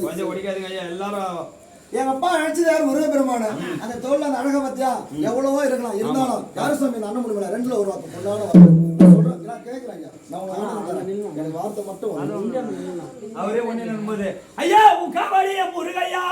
கொஞ்சம் ஒடிக்காதுங்க ஐயா எல்லாரும். எங்க அப்பா நினைச்சது யாரு முருகப்பெருமான அந்த தோல்ல அந்த அழக பத்தியா எவ்வளவோ இருக்கலாம் இருந்தாலும் யாரு சாமி இந்த அண்ணன் முடியல ரெண்டுல ஒரு வார்த்தை பொண்ணான சொல்றேன் கேக்குறாங்க நான் எனக்கு வார்த்தை மட்டும் அவரே ஒண்ணு நம்புது ஐயா உன் காவலிய முருகையா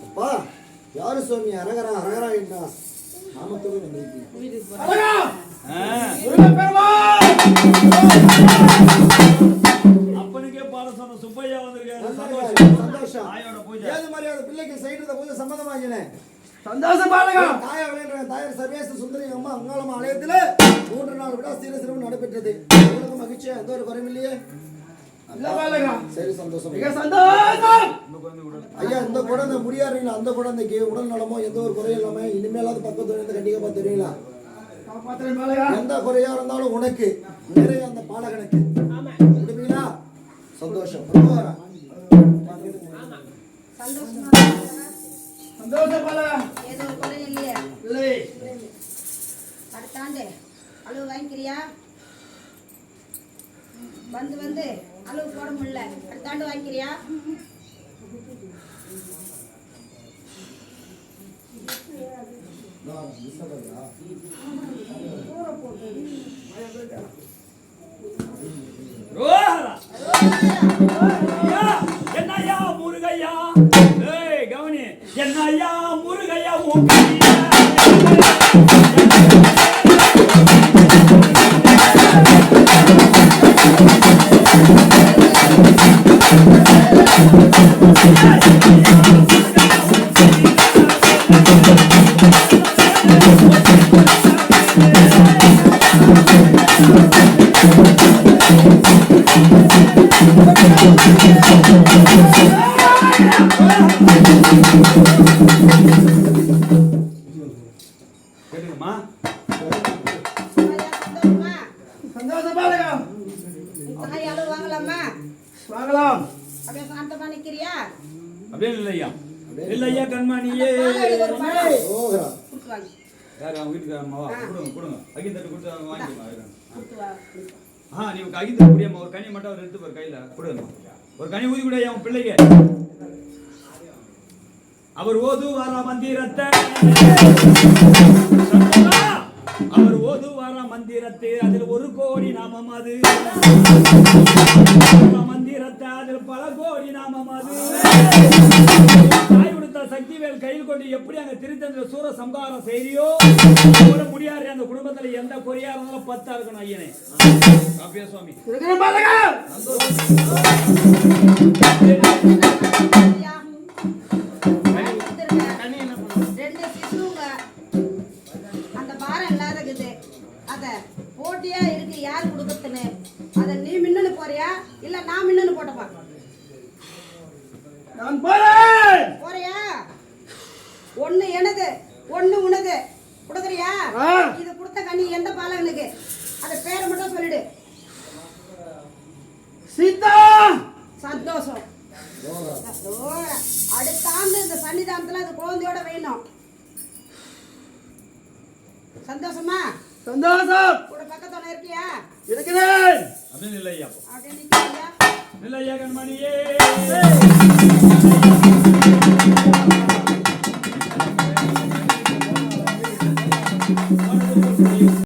அப்பா யாரு சுவாமி அரகரா அரகரா என்றா நாமத்தோடு அப்பனுக்கே பாட சொன்ன சுப்பையா வந்திருக்காரு. சந்தோஷம். ஏது மாதிரி அந்த பிள்ளைக்கு சைடு பூஜை சம்பந்தமாகினேன். சந்தோஷம் பாருங்க. தாயா விளையாடுற தாயார் சர்வேச சுந்தரி அம்மா அங்காளம் ஆலயத்துல 3 நாள் விட சீர சிறப்பு நடைபெற்றது. உங்களுக்கு மகிழ்ச்சியா எந்த ஒரு குறையும் இல்லையே? சரி சந்தோஷம். மிக சந்தோஷம். ஐயா இந்த குழந்தை முடியாதுங்களா அந்த குழந்தைக்கு உடல் நலமோ எந்த ஒரு குறையும் இல்லாம இனிமேலாவது பக்கத்துல இருந்து கண்டிப்பா தெரியுங்களா எந்த குறையா இருந்தாலும் உனக்கு நிறைய அந்த பாலகனுக்கு விடுவீங்களா? சந்தோஷம். சந்தோஷம் பாலா. ஏதோ குறை இல்லையே? இல்லை. அடுத்தாண்டு அளவு வாங்கிக்கிறியா? வந்து அளவு போட முடியல. அடுத்தாண்டு வாங்கிக்கிறியா? என்னையா முருகையா கவனி என்னையா முருகையா கேளுங்கம்மா. சந்தோஷம் பாருங்க. தாய் அளவு வாங்கலாமா? வாங்கலாம். அப்படியே சாந்தமா நிக்கிறியா? அப்படியே இல்லையா இல்லையா கண்மணியே யாரு அவங்க வீட்டுக்காரம்மாவா கொடுங்க அகில் தட்டு கொடுத்து வாங்கிக்கலாம். நீ அகில் தட்டு முடியாம ஒரு கனி மட்டும் அவர் எடுத்து ஒரு கையில கொடுங்க ஒரு கனி ஊதி கூட அவன் பிள்ளைங்க அவர் ஓதுவாரா மந்திரத்தை அவர் ஓதுவாரா மந்திரத்தை அதில் 1 கோடி நாமம் அது மந்திரத்தை அதில் பல கோடி நாமம் அது தாய் கொடுத்த சக்திவேல் கையில் கொண்டு எப்படி அங்க திருத்தந்திர சூர சம்ஹாரம் செய்தியோ முடியாது அந்த குடும்பத்துல எந்த குறையா இருந்தாலும் 10 இருக்கணும் ஐயனே. காப்பியா சுவாமி அந்த பாரம் இல்லாதது அத போட்டியா இருக்கு யார் கொடுக்கறதுன்னு அத நீ மின்னனு போறியா இல்ல நான் மின்னனு போட்டப்பா? நான் போறேன். போறியா? ஒண்ணு எனது ஒண்ணு உனது கொடுக்கறியா? இது கொடுத்த கனி எந்த பாலகனுக்கு அத பேரை மட்டும் சொல்லிடு. சீதா. சந்தோஷம். அடுத்த ஆண்டு இந்த சன்னிதானத்துல அது குழந்தையோட வேணும். சந்தோஷமா? சந்தோஷம். கூட பக்கத்துல இருக்கியா? இருக்கிறேன். அப்படின்னு இல்லையா அப்படியே நிக்கிறியா? இல்லையா கண்மணியே